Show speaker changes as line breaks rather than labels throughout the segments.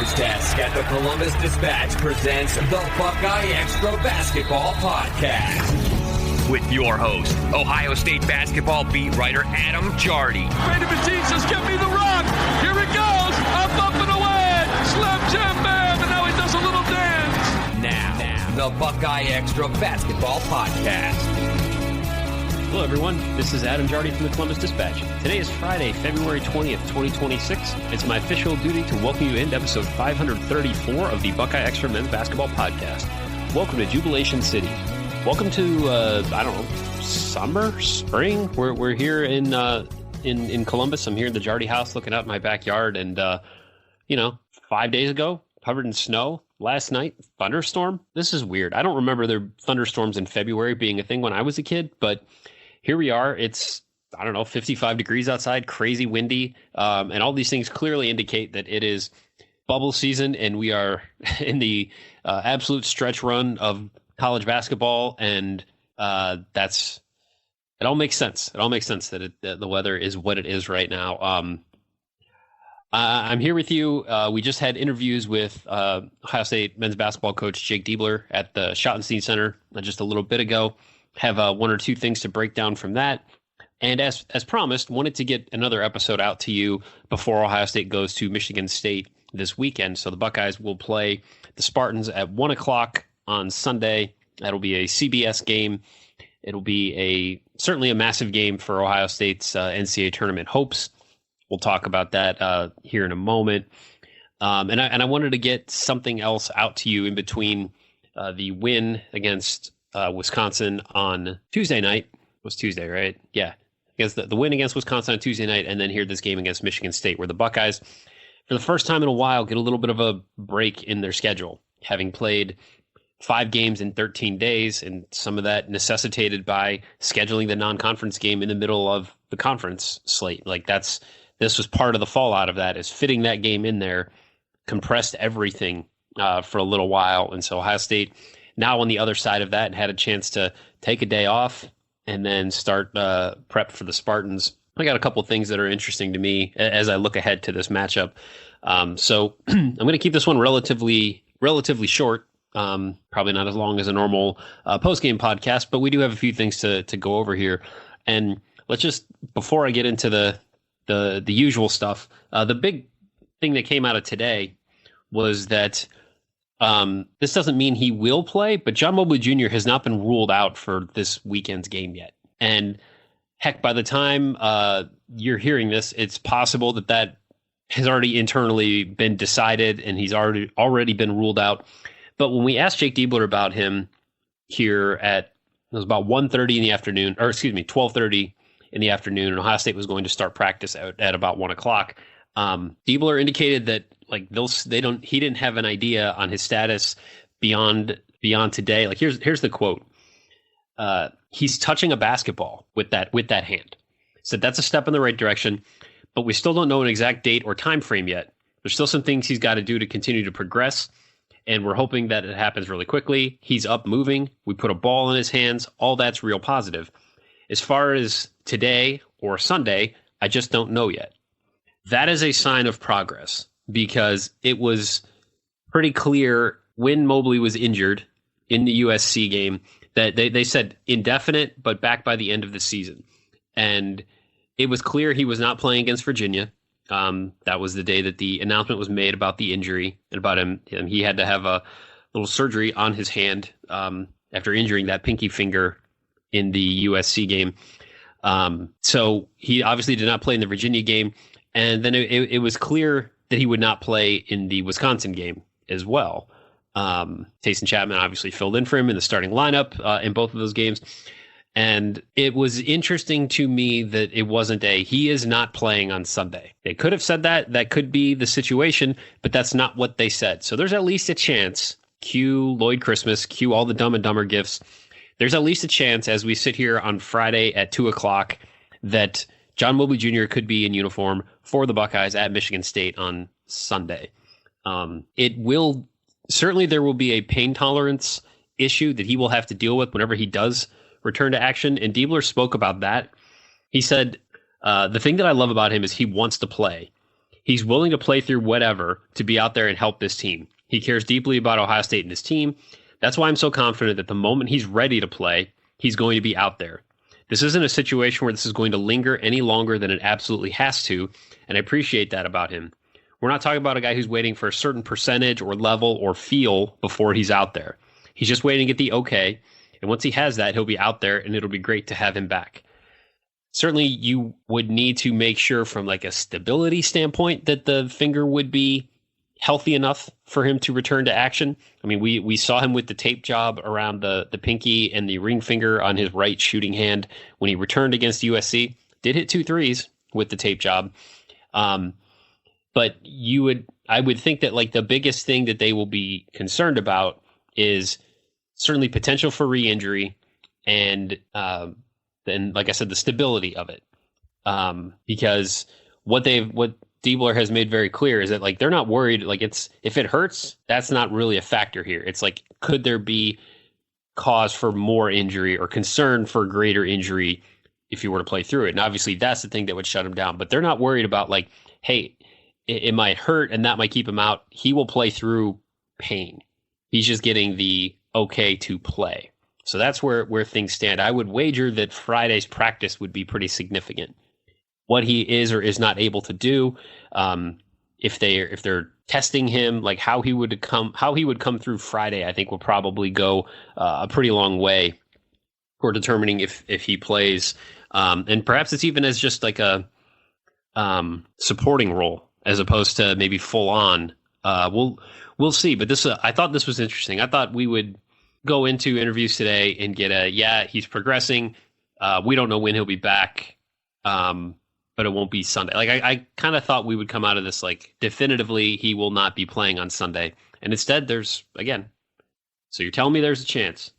news desk at the Columbus Dispatch presents the BuckeyeXtra Basketball Podcast. With your host, Ohio State basketball beat writer Adam Jardy.
Brandon Machine says, "Give me the rock." Here it goes. Up and away. Slam jam bam. And now he does a little dance.
Now, the BuckeyeXtra Basketball Podcast.
Hello, everyone. This is Adam Jardy from the Columbus Dispatch. Today is Friday, February 20th, 2026. It's my official duty to welcome you into episode 534 of the BuckeyeXtra Men's Basketball Podcast. Welcome to Jubilation City. Welcome to, summer, spring. We're here in Columbus. I'm here in the Jardy house looking out my backyard. And, 5 days ago, covered in snow. Last night, thunderstorm. This is weird. I don't remember there thunderstorms in February being a thing when I was a kid, but here we are. It's, 55 degrees outside, crazy windy. And all these things clearly indicate that it is bubble season and we are in the absolute stretch run of college basketball. And it all makes sense. It all makes sense that the weather is what it is right now. I'm here with you. We just had interviews with Ohio State men's basketball coach Jake Diebler at the Schottenstein Center just a little bit ago. Have one or two things to break down from that. And as promised, wanted to get another episode out to you before Ohio State goes to Michigan State this weekend. So the Buckeyes will play the Spartans at 1 o'clock on Sunday. That'll be a CBS game. It'll be certainly a massive game for Ohio State's NCAA tournament hopes. We'll talk about that here in a moment. And I wanted to get something else out to you in between the win against Wisconsin on Tuesday night. It was Tuesday, right? Yeah. Against the win against Wisconsin on Tuesday night, and then here this game against Michigan State, where the Buckeyes, for the first time in a while, get a little bit of a break in their schedule, having played 5 games in 13 days, and some of that necessitated by scheduling the non-conference game in the middle of the conference slate. This was part of the fallout of that, is fitting that game in there, compressed everything for a little while. And so Ohio State now on the other side of that and had a chance to take a day off and then start prep for the Spartans. I got a couple of things that are interesting to me as I look ahead to this matchup. So I'm going to keep this one relatively short, probably not as long as a normal post-game podcast, but we do have a few things to go over here. And let's just, before I get into the usual stuff, the big thing that came out of today was that this doesn't mean he will play, but John Mobley Jr. has not been ruled out for this weekend's game yet. And heck, by the time you're hearing this, it's possible that has already internally been decided and he's already been ruled out. But when we asked Jake Diebler about him here it was about 1:30 in the afternoon, or excuse me, 12:30 in the afternoon, and Ohio State was going to start practice at about 1 o'clock. Diebler indicated that he didn't have an idea on his status beyond today. Here's the quote. He's touching a basketball with that hand. So that's a step in the right direction, but we still don't know an exact date or time frame yet. There's still some things he's got to do to continue to progress, and we're hoping that it happens really quickly. He's up moving. We put a ball in his hands. All that's real positive. As far as today or Sunday, I just don't know yet. That is a sign of progress, because it was pretty clear when Mobley was injured in the USC game that they said indefinite, but back by the end of the season. And it was clear he was not playing against Virginia. That was the day that the announcement was made about the injury and about him. He had to have a little surgery on his hand after injuring that pinky finger in the USC game. So he obviously did not play in the Virginia game. And then it was clear that he would not play in the Wisconsin game as well. Tayson Chapman obviously filled in for him in the starting lineup in both of those games. And it was interesting to me that it wasn't he is not playing on Sunday. They could have said that. That could be the situation, but that's not what they said. So there's at least a chance, cue Lloyd Christmas, cue all the Dumb and Dumber gifts. There's at least a chance as we sit here on Friday at 2 o'clock that John Mobley Jr. could be in uniform for the Buckeyes at Michigan State on Sunday. Certainly there will be a pain tolerance issue that he will have to deal with whenever he does return to action. And Diebler spoke about that. He said, the thing that I love about him is he wants to play. He's willing to play through whatever to be out there and help this team. He cares deeply about Ohio State and his team. That's why I'm so confident that the moment he's ready to play, he's going to be out there. This isn't a situation where this is going to linger any longer than it absolutely has to, and I appreciate that about him. We're not talking about a guy who's waiting for a certain percentage or level or feel before he's out there. He's just waiting to get the okay, and once he has that, he'll be out there, and it'll be great to have him back. Certainly, you would need to make sure from like a stability standpoint that the finger would be healthy enough for him to return to action. I mean, we saw him with the tape job around the pinky and the ring finger on his right shooting hand when he returned against USC. Did hit 2 threes with the tape job. But I would think that like the biggest thing that they will be concerned about is certainly potential for re-injury and then, like I said, the stability of it. Because what Diebler has made very clear is that like they're not worried. Like if it hurts, that's not really a factor here. It's like, could there be cause for more injury or concern for greater injury if you were to play through it? And obviously that's the thing that would shut him down. But they're not worried about like, hey, it might hurt and that might keep him out. He will play through pain. He's just getting the okay to play. So that's where things stand. I would wager that Friday's practice would be pretty significant. What he is or is not able to do, if they're testing him, like how he would come through Friday, I think will probably go a pretty long way for determining if he plays, and perhaps it's even as just like a supporting role as opposed to maybe full on. We'll see. But I thought this was interesting. I thought we would go into interviews today and get he's progressing. We don't know when he'll be back. But it won't be Sunday. Like I kind of thought we would come out of this like definitively he will not be playing on Sunday. And instead there's, again, so you're telling me there's a chance.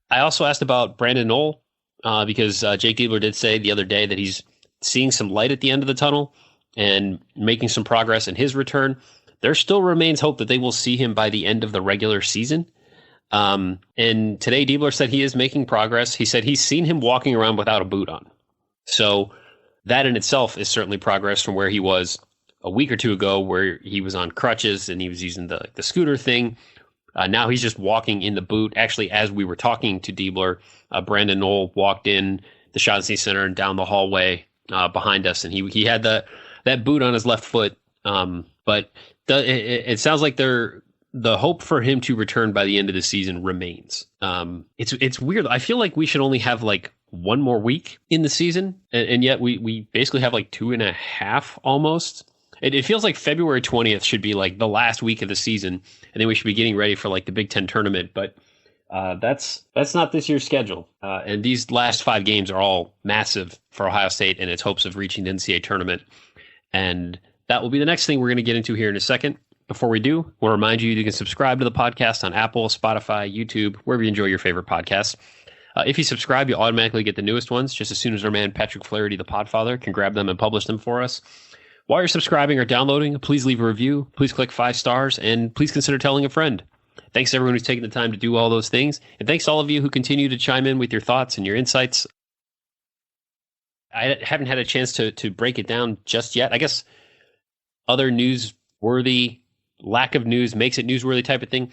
I also asked about Brandon Knoll because Jake Diebler did say the other day that he's seeing some light at the end of the tunnel and making some progress in his return. There still remains hope that they will see him by the end of the regular season. And today Diebler said he is making progress. He said he's seen him walking around without a boot on. So that in itself is certainly progress from where he was a week or two ago, where he was on crutches and he was using the scooter thing. Now he's just walking in the boot. Actually, as we were talking to Diebler, Brandon Knoll walked in the Shaughnessy Center and down the hallway behind us, and he had that boot on his left foot. But it sounds like the hope for him to return by the end of the season remains. It's weird. I feel like we should only have like one more week in the season, and yet we basically have like 2.5 almost. It feels like February 20th should be like the last week of the season, and then we should be getting ready for like the Big Ten tournament. But that's not this year's schedule. And these last 5 games are all massive for Ohio State and its hopes of reaching the NCAA tournament. And that will be the next thing we're going to get into here in a second. Before we do, we'll remind you can subscribe to the podcast on Apple, Spotify, YouTube, wherever you enjoy your favorite podcasts. If you subscribe, you automatically get the newest ones just as soon as our man Patrick Flaherty, the Podfather, can grab them and publish them for us. While you're subscribing or downloading, please leave a review, please click 5 stars, and please consider telling a friend. Thanks to everyone who's taken the time to do all those things, and thanks to all of you who continue to chime in with your thoughts and your insights. I haven't had a chance to break it down just yet. I guess other newsworthy, lack of news makes it newsworthy type of thing.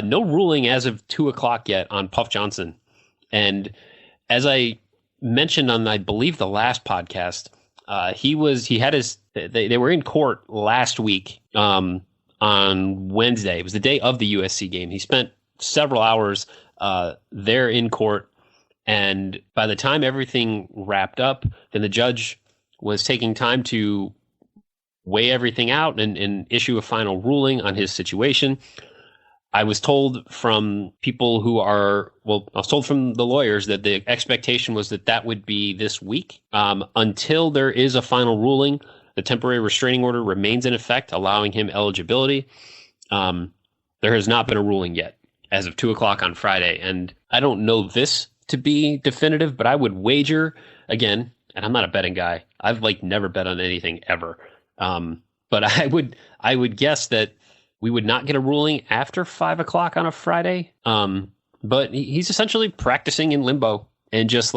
No ruling as of 2 o'clock yet on Puff Johnson. And as I mentioned on, I believe, the last podcast, they were in court last week on Wednesday. It was the day of the USC game. He spent several hours there in court. And by the time everything wrapped up, then the judge was taking time to weigh everything out and issue a final ruling on his situation. I was told from people I was told from the lawyers that the expectation was that would be this week. Until there is a final ruling, the temporary restraining order remains in effect, allowing him eligibility. There has not been a ruling yet as of 2 o'clock on Friday. And I don't know this to be definitive, but I would wager, again, and I'm not a betting guy. I've never bet on anything ever. But I would guess that we would not get a ruling after 5 o'clock on a Friday. But he's essentially practicing in limbo and just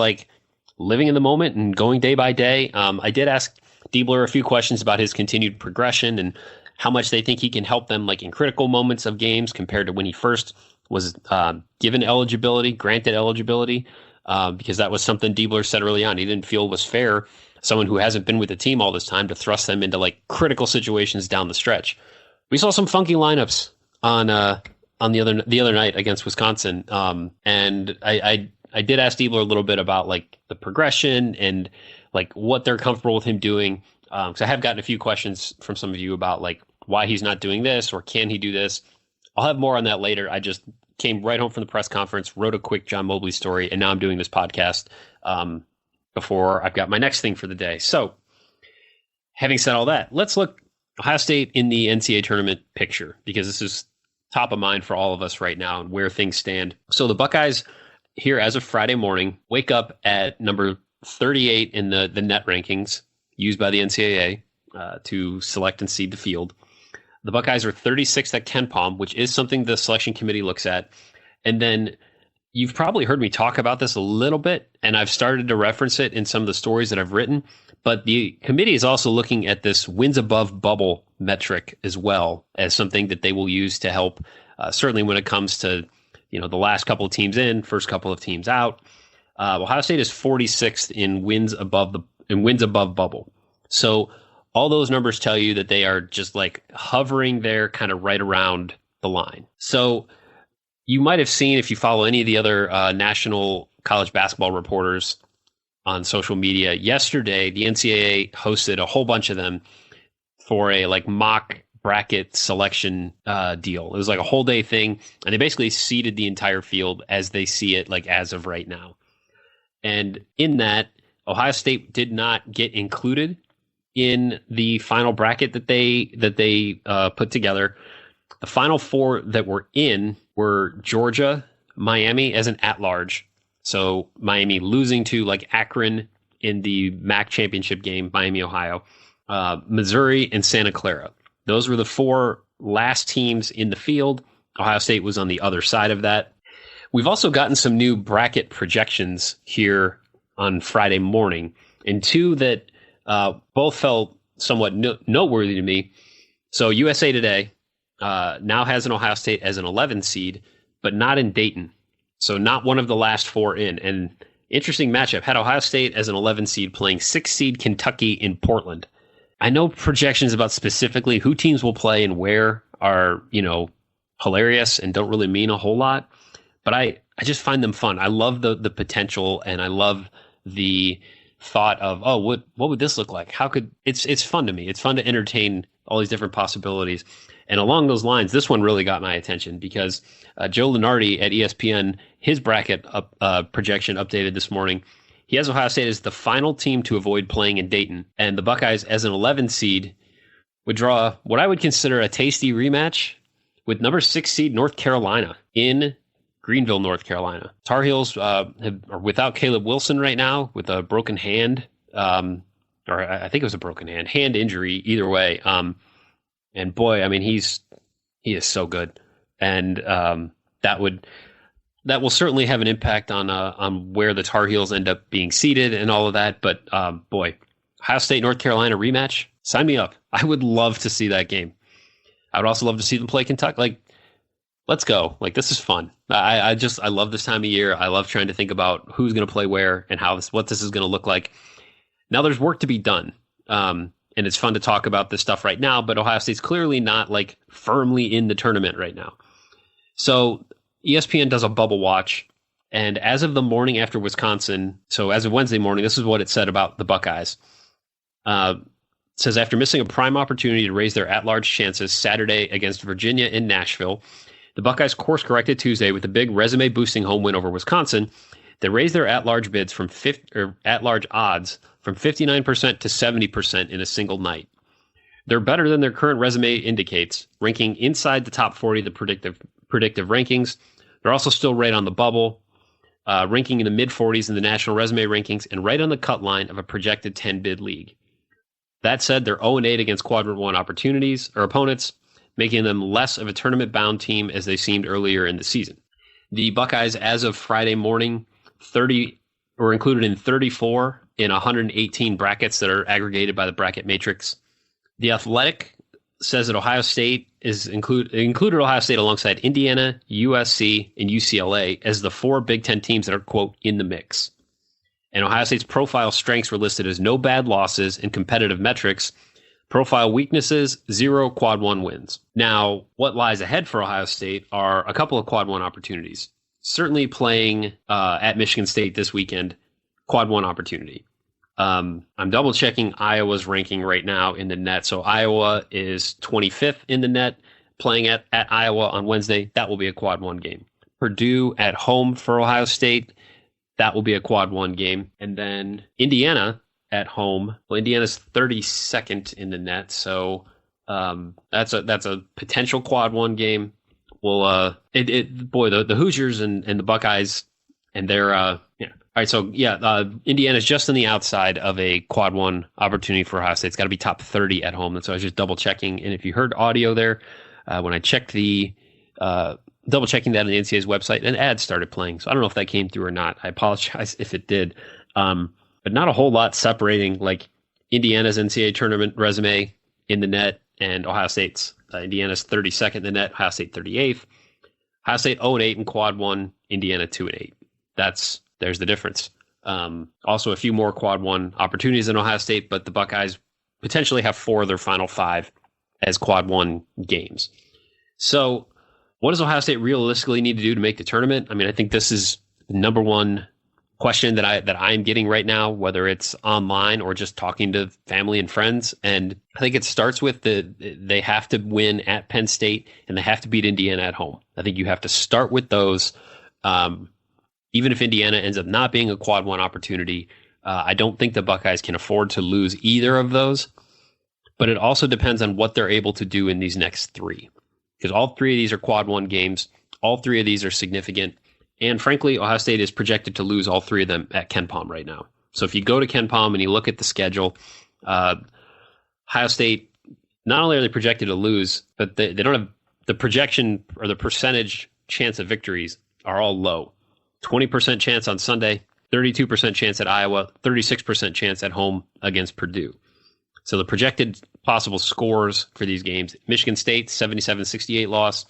living in the moment and going day by day. I did ask Diebler a few questions about his continued progression and how much they think he can help them like in critical moments of games compared to when he first was granted eligibility, because that was something Diebler said early on. He didn't feel was fair, someone who hasn't been with the team all this time, to thrust them into like critical situations down the stretch. We saw some funky lineups on the other night against Wisconsin, and I did ask Diebler a little bit about like the progression and like what they're comfortable with him doing. Because I have gotten a few questions from some of you about like why he's not doing this or can he do this. I'll have more on that later. I just came right home from the press conference, wrote a quick John Mobley story, and now I'm doing this podcast before I've got my next thing for the day. So having said all that, let's look Ohio State in the NCAA tournament picture, because this is top of mind for all of us right now and where things stand. So the Buckeyes here as of Friday morning wake up at number 38 in the net rankings used by the NCAA to select and seed the field. The Buckeyes are 36th at KenPom, which is something the selection committee looks at. And then you've probably heard me talk about this a little bit, and I've started to reference it in some of the stories that I've written. But the committee is also looking at this wins above bubble metric as well as something that they will use to help, certainly when it comes to the last couple of teams in, first couple of teams out. Ohio State is 46th in wins above bubble. So all those numbers tell you that they are just like hovering there kind of right around the line. So you might have seen, if you follow any of the other national college basketball reporters on social media, yesterday the NCAA hosted a whole bunch of them for a like mock bracket selection deal. It was like a whole day thing, and they basically seeded the entire field as they see it like as of right now. And in that, Ohio State did not get included in the final bracket that they put together. The final four that were in were Georgia, Miami as an at-large. So Miami losing to like Akron in the MAC championship game, Miami, Ohio, Missouri, and Santa Clara. Those were the four last teams in the field. Ohio State was on the other side of that. We've also gotten some new bracket projections here on Friday morning, and two that both felt somewhat noteworthy to me. So USA Today now has an Ohio State as an 11 seed, but not in Dayton. So not one of the last four in. And interesting matchup. Had Ohio State as an 11 seed playing 6 seed Kentucky in Portland. I know projections about specifically who teams will play and where are, hilarious and don't really mean a whole lot. But I just find them fun. I love the potential, and I love the thought of, what would this look like? It's fun to me. It's fun to entertain all these different possibilities. And along those lines, this one really got my attention because Joe Lunardi at ESPN, his bracket projection updated this morning. He has Ohio State as the final team to avoid playing in Dayton, and the Buckeyes as an 11 seed would draw what I would consider a tasty rematch with number 6 seed North Carolina in Greenville, North Carolina. Tar Heels are without Caleb Wilson right now with a broken hand, or I think it was a broken hand injury, either way. And boy, I mean, he is so good, and that will certainly have an impact on where the Tar Heels end up being seated and all of that. But boy, Ohio State, North Carolina rematch, sign me up. I would love to see that game. I would also love to see them play Kentucky. Like, let's go. Like, this is fun. I love this time of year. I love trying to think about who's going to play where and what this is going to look like. Now there's work to be done. And it's fun to talk about this stuff right now, but Ohio State's clearly not like firmly in the tournament right now. So ESPN does a bubble watch, and as of the morning after Wisconsin, so as of Wednesday morning, this is what it said about the Buckeyes. It says, after missing a prime opportunity to raise their at-large chances Saturday against Virginia in Nashville, the Buckeyes course-corrected Tuesday with a big resume-boosting home win over Wisconsin that raised their at-large bids at-large odds from 59% to 70% in a single night. They're better than their current resume indicates, ranking inside the top 40 of the predictive rankings. They're also still right on the bubble, ranking in the mid-40s in the national resume rankings, and right on the cut line of a projected 10-bid league. That said, they're 0-8 against Quadrant 1 opponents, making them less of a tournament-bound team as they seemed earlier in the season. The Buckeyes, as of Friday morning, were included in 34 in 118 brackets that are aggregated by the bracket matrix. The Athletic says that Ohio State is included Ohio State alongside Indiana, USC, and UCLA as the 4 Big Ten teams that are, quote, in the mix. And Ohio State's profile strengths were listed as no bad losses and competitive metrics. Profile weaknesses, 0 quad 1 wins. Now, what lies ahead for Ohio State are a couple of quad 1 opportunities. Certainly playing at Michigan State this weekend, quad 1 opportunity. I'm double checking Iowa's ranking right now in the net. So Iowa is 25th in the net, playing at Iowa on Wednesday. That will be a quad 1 game. Purdue at home for Ohio State. That will be a quad 1 game. And then Indiana at home. Well, Indiana's 32nd in the net. So that's a potential quad 1 game. Well, the Hoosiers and the Buckeyes and their, All right, so Indiana's just on the outside of a quad 1 opportunity for Ohio State. It's got to be top 30 at home. And so I was just double checking. And if you heard audio there, when I checked double checking that on the NCAA's website, an ad started playing. So I don't know if that came through or not. I apologize if it did. But not a whole lot separating like Indiana's NCAA tournament resume in the net and Ohio State's. Indiana's 32nd in the net, Ohio State 38th. Ohio State 0-8 in quad 1, Indiana 2-8. There's the difference. Also a few more quad 1 opportunities in Ohio State, but the Buckeyes potentially have 4 of their final 5 as quad 1 games. So what does Ohio State realistically need to do to make the tournament? I mean, I think this is the number one question that I'm getting right now, whether it's online or just talking to family and friends. And I think it starts with they have to win at Penn State and they have to beat Indiana at home. I think you have to start with those. Even if Indiana ends up not being a quad 1 opportunity, I don't think the Buckeyes can afford to lose either of those. But it also depends on what they're able to do in these next 3. Because all 3 of these are quad 1 games. All 3 of these are significant. And frankly, Ohio State is projected to lose all 3 of them at Ken Pom right now. So if you go to Ken Pom and you look at the schedule, Ohio State, not only are they projected to lose, but they don't have the projection or the percentage chance of victories are all low. 20% chance on Sunday, 32% chance at Iowa, 36% chance at home against Purdue. So the projected possible scores for these games, Michigan State, 77-68 loss,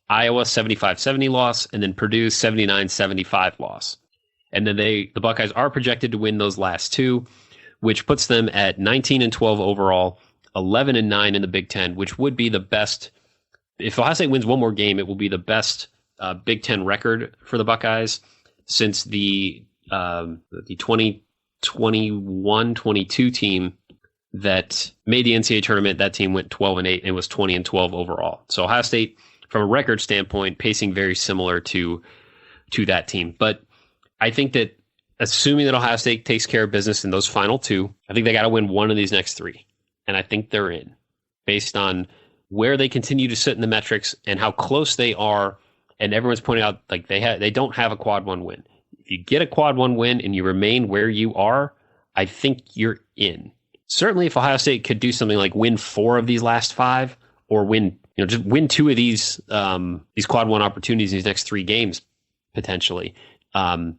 Iowa, 75-70 loss, and then Purdue, 79-75 loss. And then the Buckeyes are projected to win those last 2, which puts them at 19-12 overall, 11-9 in the Big Ten, which would be the best. If Ohio State wins one more game, it will be the best Big Ten record for the Buckeyes since the 2021-22 team that made the NCAA tournament. That team went 12-8 and was 20-12 overall. So Ohio State, from a record standpoint, pacing very similar to that team. But I think that assuming that Ohio State takes care of business in those final 2, I think they got to win one of these next 3. And I think they're in based on where they continue to sit in the metrics and how close they are. And everyone's pointing out like they don't have a quad 1 win. If you get a quad 1 win and you remain where you are, I think you're in. Certainly if Ohio State could do something like win 4 of these last 5 or just win 2 of these quad 1 opportunities in these next 3 games, potentially,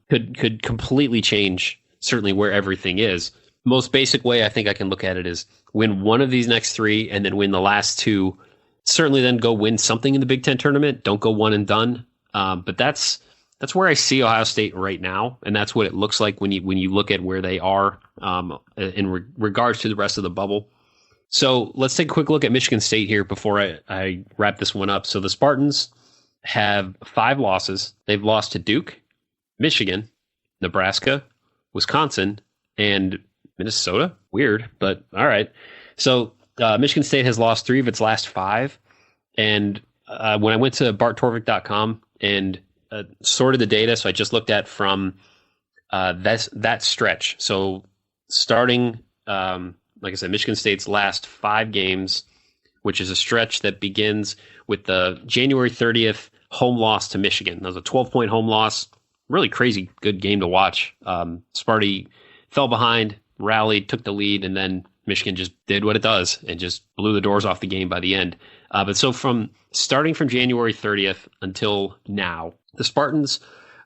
could completely change certainly where everything is. Most basic way I think I can look at it is win one of these next 3 and then win the last 2. Certainly then go win something in the Big Ten tournament. Don't go one and done. But that's where I see Ohio State right now, and that's what it looks like when you look at where they are in regards to the rest of the bubble. So let's take a quick look at Michigan State here before I wrap this one up. So the Spartans have 5 losses. They've lost to Duke, Michigan, Nebraska, Wisconsin, and Minnesota. Weird, but all right. So Michigan State has lost 3 of its last 5. And when I went to barttorvik.com and sorted the data, so I just looked at from that stretch. So starting, like I said, Michigan State's last 5 games, which is a stretch that begins with the January 30th home loss to Michigan. That was a 12-point home loss. Really crazy good game to watch. Sparty fell behind, rallied, took the lead, and then Michigan just did what it does and just blew the doors off the game by the end. But so starting from January 30th until now, the Spartans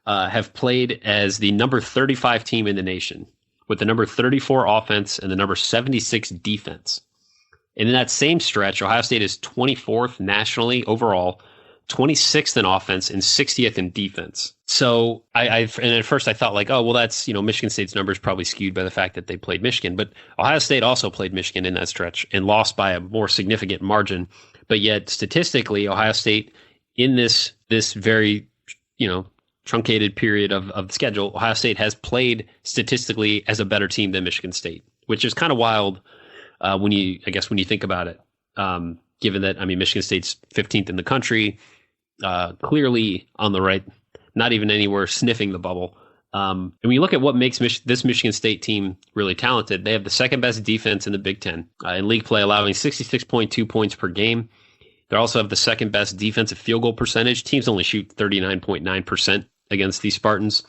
have played as the number 35 team in the nation with the number 34 offense and the number 76 defense. And in that same stretch, Ohio State is 24th nationally overall, 26th in offense, and 60th in defense. So and at first I thought like, oh, well, that's, Michigan State's numbers probably skewed by the fact that they played Michigan. But Ohio State also played Michigan in that stretch and lost by a more significant margin. But yet statistically, Ohio State in this very, truncated period of the schedule, Ohio State has played statistically as a better team than Michigan State, which is kind of wild when you think about it. Given that, Michigan State's 15th in the country, clearly on the right, not even anywhere sniffing the bubble. And when you look at what makes this Michigan State team really talented, they have the second best defense in the Big Ten in league play, allowing 66.2 points per game. They also have the second best defensive field goal percentage. Teams only shoot 39.9% against these Spartans.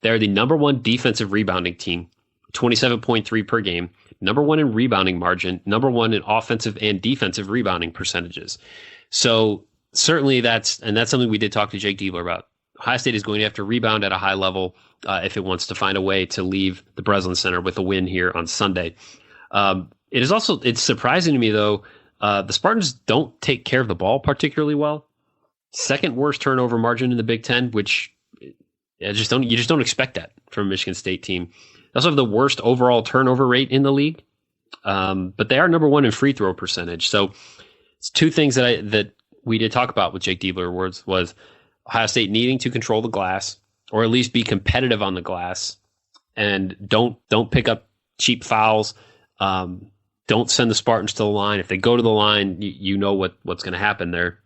They're the number one defensive rebounding team, 27.3 per game, number one in rebounding margin, number one in offensive and defensive rebounding percentages. So certainly that's something we did talk to Jake Diebler about. Ohio State is going to have to rebound at a high level if it wants to find a way to leave the Breslin Center with a win here on Sunday. It's surprising to me, though, the Spartans don't take care of the ball particularly well. Second worst turnover margin in the Big Ten, which you just don't expect that from a Michigan State team. They also have the worst overall turnover rate in the league, but they are number one in free throw percentage. So it's two things that we did talk about with Jake Diebler was Ohio State needing to control the glass, or at least be competitive on the glass, and don't pick up cheap fouls. Don't send the Spartans to the line. If they go to the line, you know what's going to happen there.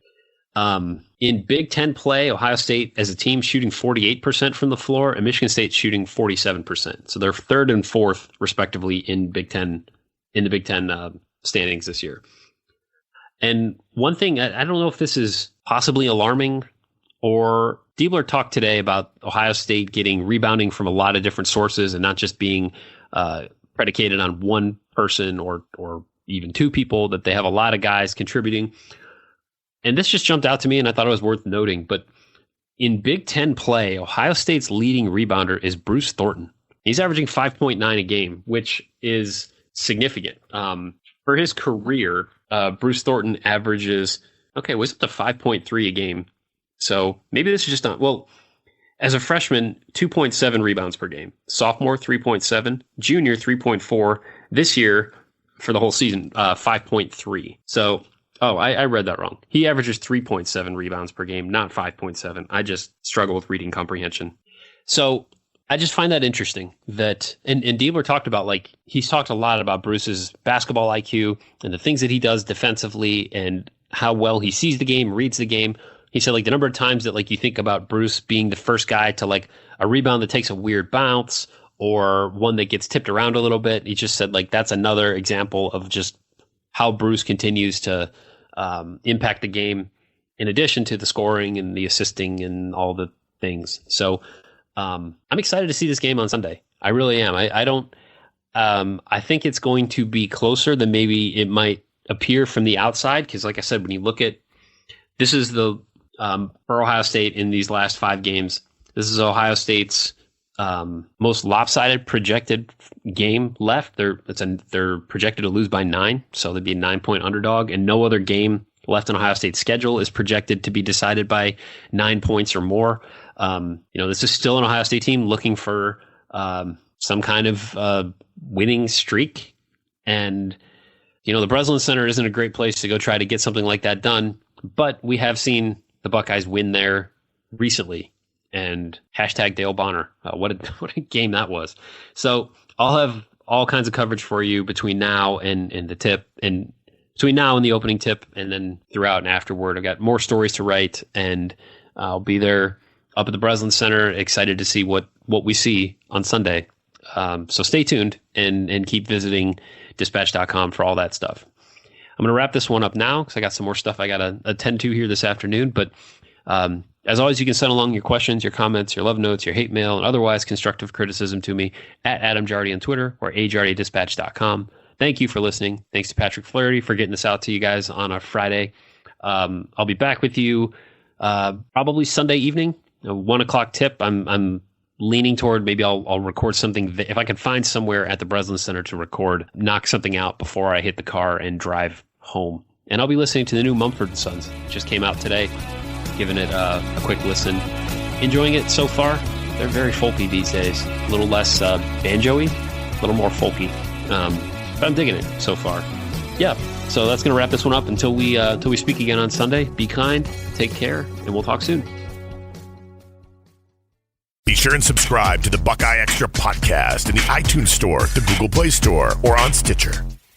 In Big Ten play, Ohio State as a team shooting 48% from the floor, and Michigan State shooting 47%. So they're third and fourth, respectively, in the Big Ten standings this year. And one thing, I don't know if this is possibly alarming, or Diebler talked today about Ohio State getting rebounding from a lot of different sources and not just being predicated on one person or even two people, that they have a lot of guys contributing. And this just jumped out to me, and I thought it was worth noting. But in Big Ten play, Ohio State's leading rebounder is Bruce Thornton. He's averaging 5.9 a game, which is significant. For his career, Bruce Thornton averages, was up to 5.3 a game. So maybe this is just not, well, as a freshman, 2.7 rebounds per game. Sophomore, 3.7. Junior, 3.4. This year, for the whole season, 5.3. So, I read that wrong. He averages 3.7 rebounds per game, not 5.7. I just struggle with reading comprehension. So I just find that interesting that, and Diebler talked about, he's talked a lot about Bruce's basketball IQ and the things that he does defensively and how well he sees the game, reads the game. He said, the number of times that, you think about Bruce being the first guy to, a rebound that takes a weird bounce or one that gets tipped around a little bit. He just said, that's another example of just how Bruce continues to impact the game in addition to the scoring and the assisting and all the things. So I'm excited to see this game on Sunday. I really am. I think it's going to be closer than maybe it might appear from the outside. Because like I said, when you look at, this is the, for Ohio State in these last 5 games, this is Ohio State's most lopsided projected game left. They're projected to lose by 9, so they'd be a 9-point underdog, and no other game left on Ohio State's schedule is projected to be decided by 9 points or more. This is still an Ohio State team looking for some kind of winning streak, and the Breslin Center isn't a great place to go try to get something like that done, but we have seen the Buckeyes win there recently. And hashtag Dale Bonner. What a game that was. So I'll have all kinds of coverage for you between now and the tip, and between now and the opening tip, and then throughout and afterward. I've got more stories to write, and I'll be there up at the Breslin Center, excited to see what we see on Sunday. So stay tuned and keep visiting dispatch.com for all that stuff. I'm going to wrap this one up now because I got some more stuff I got to attend to here this afternoon, but as always, you can send along your questions, your comments, your love notes, your hate mail, and otherwise constructive criticism to me at Adam Jardy on Twitter or ajardy@dispatch.com. Thank you for listening. Thanks to Patrick Flaherty for getting this out to you guys on a Friday. I'll be back with you probably Sunday evening, a 1 o'clock tip. I'm leaning toward maybe I'll record something. If I can find somewhere at the Breslin Center to record, knock something out before I hit the car and drive home. And I'll be listening to the new Mumford & Sons. It just came out today. Giving it a quick listen. Enjoying it so far. They're very folky these days. A little less banjo-y, a little more folky. But I'm digging it so far. Yeah, so that's going to wrap this one up until we speak again on Sunday. Be kind, take care, and we'll talk soon.
Be sure and subscribe to the Buckeye Extra podcast in the iTunes Store, the Google Play Store, or on Stitcher.